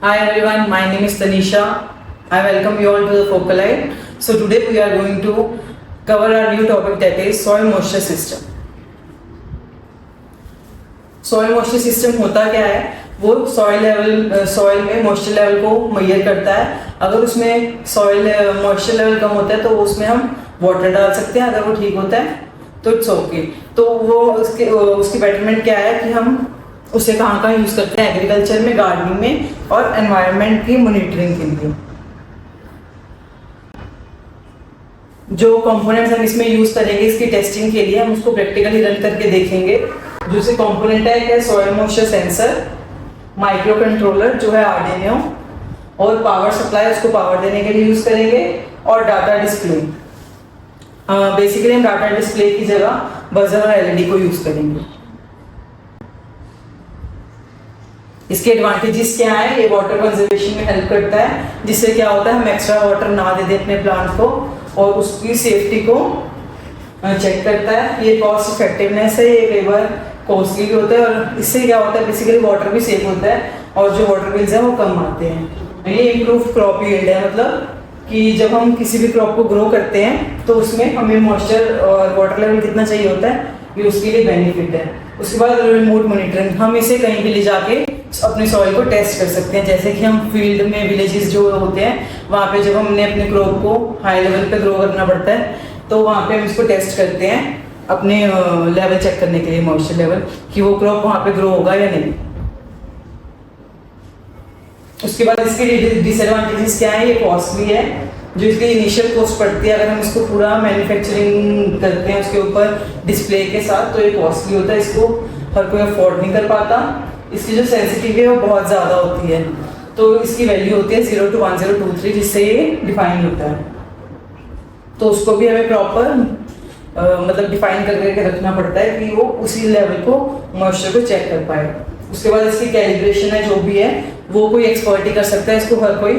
Hi everyone, my name is Tanisha. I welcome you all to the Focalite. So today we are going to cover our new topic, that is soil moisture system. Soil moisture system होता क्या है? वो soil में moisture level को major करता है. अगर उसमें सॉइल मॉइस्चर लेवल कम होता है तो उसमें हम वाटर डाल सकते हैं. अगर वो ठीक होता है तो इट्स ओके. तो वो उसकी बेटरमेंट क्या है कि हम उसे कहाँ यूज़ करते हैं? एग्रीकल्चर में, गार्डनिंग में और एनवायरनमेंट की मॉनिटरिंग के लिए. जो कंपोनेंट्स हम इसमें यूज़ करेंगे इसकी टेस्टिंग के लिए, हम उसको प्रैक्टिकली रन करके देखेंगे. जो से कंपोनेंट है soil moisture sensor, micro controller जो है आर्डिनो, और पावर सप्लाई उसको पावर देने के लिए यूज़ करेंगे, और डाटा डिस्प्ले. बेसिकली हम डाटा डिस्प्ले की जगह बजर और एलईडी को यूज़ करेंगे. इसके एडवांटेजेस क्या है? ये वाटर कंजर्वेशन में हेल्प करता है, जिससे क्या होता है हम एक्स्ट्रा वाटर ना दे दें अपने प्लांट को, और उसकी सेफ्टी को चेक करता है. ये कॉस्ट इफेक्टिवनेस है, ये कई बार कॉस्टली भी होता है, और इससे क्या होता है बेसिकली वाटर भी सेव होता है और जो वाटर बिल्स हैं वो कम आते हैं. ये इम्प्रूव क्रॉप यील्ड है, मतलब कि जब हम किसी भी क्रॉप को ग्रो करते हैं तो उसमें हमें मॉइस्चर और वाटर लेवल कितना चाहिए होता है, ये उसके लिए बेनिफिट है. उसके बाद रिमोट मॉनिटरिंग, हम इसे कहीं भी ले जाके अपने सॉइल को टेस्ट कर सकते हैं. जैसे कि हम फील्ड में विलेजेस जो होते हैं वहाँ पे जब हमने अपने क्रॉप को हाई लेवल पे ग्रो करना पड़ता है तो वहाँ पे हम इसको टेस्ट करते हैं अपने लेवल चेक करने के लिए, मॉइस्चर लेवल, कि वो क्रॉप वहाँ पे ग्रो होगा या नहीं. उसके बाद इसके डिसएडवांटेजेस क्या है? ये कॉस्टली है. जो इसकी इनिशियल कॉस्ट पड़ती है, अगर हम इसको पूरा मैन्युफैक्चरिंग करते हैं उसके ऊपर डिस्प्ले के साथ, तो ये कॉस्टली होता है. इसको हर कोई अफोर्ड नहीं कर पाता. इसकी जो सेंसिटिविटी है वो बहुत ज़्यादा होती है, तो इसकी वैल्यू होती है 0 to 1023, जिससे ये डिफाइन होता है. तो उसको भी हमें प्रॉपर मतलब डिफाइन करके रखना पड़ता है कि वो उसी लेवल को मॉइस्चर को चेक कर पाए. उसके बाद इसकी कैलिब्रेशन है जो भी है वो कोई एक्सपर्ट ही कर सकता है, इसको हर कोई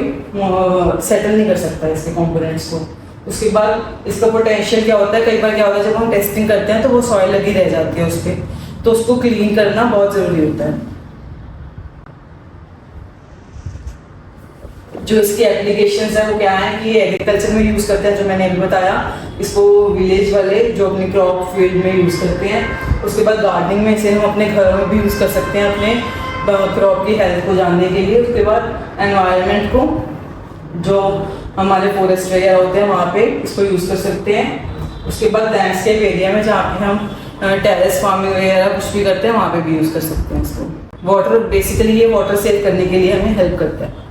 सेटल नहीं कर सकता है इसके कंपोनेंट्स को. उसके बाद इसका पोटेंशियल क्या होता है? कई बार क्या होता है जब हम टेस्टिंग करते हैं तो वो सॉइल लगी रह जाती है उस पर, तो उसको क्लीन करना बहुत ज़रूरी होता है. जो इसकी एप्लीकेशंस है वो क्या है कि एग्रीकल्चर में यूज़ करते हैं, जो मैंने अभी बताया. इसको विलेज वाले जो अपनी क्रॉप फील्ड में यूज़ करते हैं. उसके बाद गार्डनिंग में इसे हम अपने घरों में भी यूज़ कर सकते हैं अपने क्रॉप की हेल्थ को जानने के लिए. उसके बाद एनवायरनमेंट को, जो हमारे फॉरेस्ट वगैरह होते हैं वहाँ पे इसको यूज़ कर सकते हैं. उसके बाद लैंडस्केप एरिया में जहाँ पे हम टेरेस फार्मिंग वगैरह कुछ भी करते हैं वहाँ पे भी यूज़ कर सकते हैं इसको. वाटर, बेसिकली ये वाटर सेव करने के लिए हमें हेल्प करता है.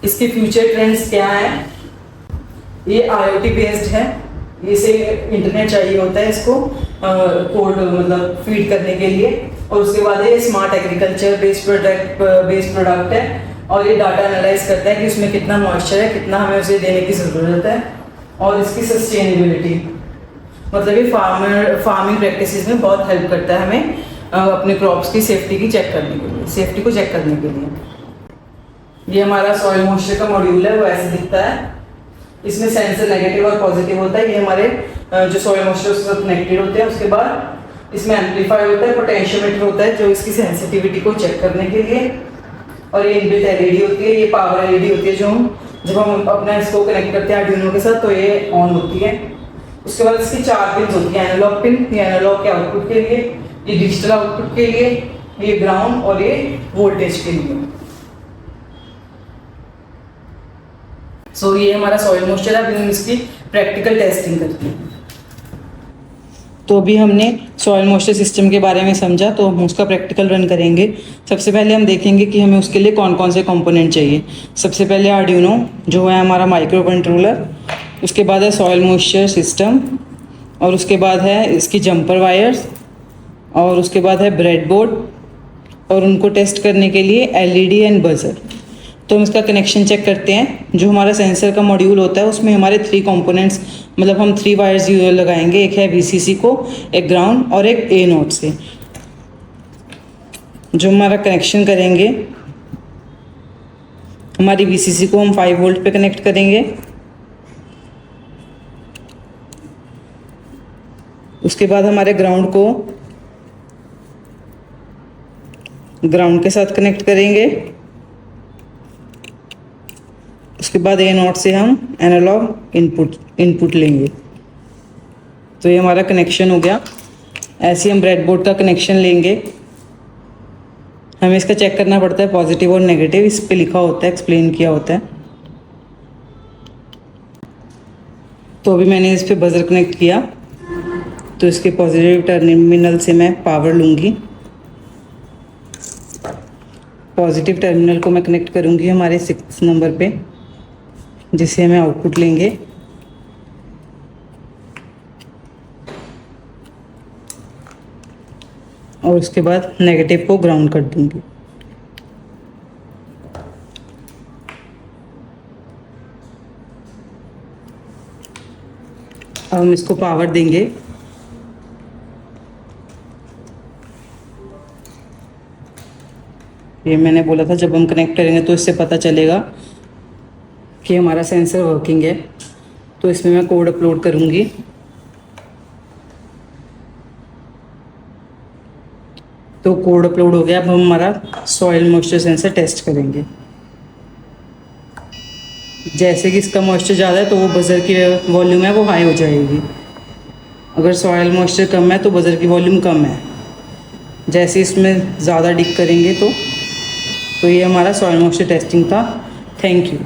इसके फ्यूचर ट्रेंड्स क्या हैं? ये IoT बेस्ड है. इसे इंटरनेट चाहिए होता है इसको कोड मतलब फीड करने के लिए. और उसके बाद ये स्मार्ट एग्रीकल्चर बेस्ड प्रोडक्ट है, और ये डाटा एनालाइज करता है कि उसमें कितना मॉइस्चर है, कितना हमें उसे देने की ज़रूरत है. और इसकी सस्टेनेबिलिटी, मतलब ये फार्मिंग प्रैक्टिसेस में बहुत हेल्प करता है हमें अपने क्रॉप्स की सेफ्टी को चेक करने के लिए. ये हमारा सॉइल मॉइस्चर का मॉड्यूल है, वो ऐसे दिखता है. इसमें सेंसर नेगेटिव और पॉजिटिव होता है. ये हमारे जो सॉइल मॉइस्चर उसके साथ कनेक्टेड होते हैं. उसके बाद इसमें एम्पलीफायर होता है, पोटेंशियोमीटर होता है जो इसकी सेंसिटिविटी को चेक करने के लिए, और ये इनबिल्ट एलईडी होती है. ये पावर एलईडी होती है जो जब हम अपना इसको कनेक्ट करते हैं आर्डिनो के साथ तो ये ऑन होती है. उसके बाद इसकी 4 पिन होती है. एनालॉग पिन, ये एनालॉग के आउटपुट के लिए, ये डिजिटल आउटपुट के लिए, ये ग्राउंड, और ये वोल्टेज के लिए. ये हमारा सॉइल मॉइस्चर है. अभी हम इसकी प्रैक्टिकल टेस्टिंग करते हैं. तो अभी हमने सॉइल मॉइस्चर सिस्टम के बारे में समझा, तो हम उसका प्रैक्टिकल रन करेंगे. सबसे पहले हम देखेंगे कि हमें उसके लिए कौन कौन से कंपोनेंट चाहिए. सबसे पहले आर्डिनो जो है हमारा माइक्रो कंट्रोलर. उसके बाद है सॉइल मॉइस्चर सिस्टम, और उसके बाद है इसकी जंपर वायर्स, और उसके बाद है ब्रेडबोर्ड, और उनको टेस्ट करने के लिए एलईडी एंड बजर. तो हम इसका कनेक्शन चेक करते हैं. जो हमारा सेंसर का मॉड्यूल होता है उसमें हमारे 3 कंपोनेंट्स, मतलब हम 3 वायर्स लगाएंगे. एक है VCC को, एक ग्राउंड, और एक A नोड से. जो हमारा कनेक्शन करेंगे, हमारी VCC को हम 5 वोल्ट पे कनेक्ट करेंगे. उसके बाद हमारे ग्राउंड को ग्राउंड के साथ कनेक्ट करेंगे। उसके बाद ए नॉट से हम एनालॉग इनपुट लेंगे। तो ये हमारा कनेक्शन हो गया। ऐसे ही हम ब्रेडबोर्ड का कनेक्शन लेंगे। हमें इसका चेक करना पड़ता है पॉजिटिव और नेगेटिव, इस पे लिखा होता है, एक्सप्लेन किया होता है। तो अभी मैंने इस पे बजर कनेक्ट किया, तो इसके पॉजिटिव टर्मिनल से मैं पावर लूँगी। पॉजिटिव टर्मिनल को मैं कनेक्ट करूँगी हमारे 6 नंबर पे, जिससे हमें आउटपुट लेंगे। और उसके बाद नेगेटिव को ग्राउंड कर दूँगी। अब हम इसको पावर देंगे। ये मैंने बोला था जब हम कनेक्ट करेंगे तो इससे पता चलेगा कि हमारा सेंसर वर्किंग है। तो इसमें मैं कोड अपलोड करूँगी। तो कोड अपलोड हो गया। अब हम हमारा सॉइल मॉइस्चर सेंसर टेस्ट करेंगे। जैसे कि इसका मॉइस्चर ज़्यादा है तो वो बजर की वॉल्यूम है वो हाई हो जाएगी। अगर सॉइल मॉइस्चर कम है तो बजर की वॉल्यूम कम है। जैसे इसमें ज़्यादा डिक करेंगे तो ये हमारा सॉइल मॉइस्चर टेस्टिंग था। Thank you.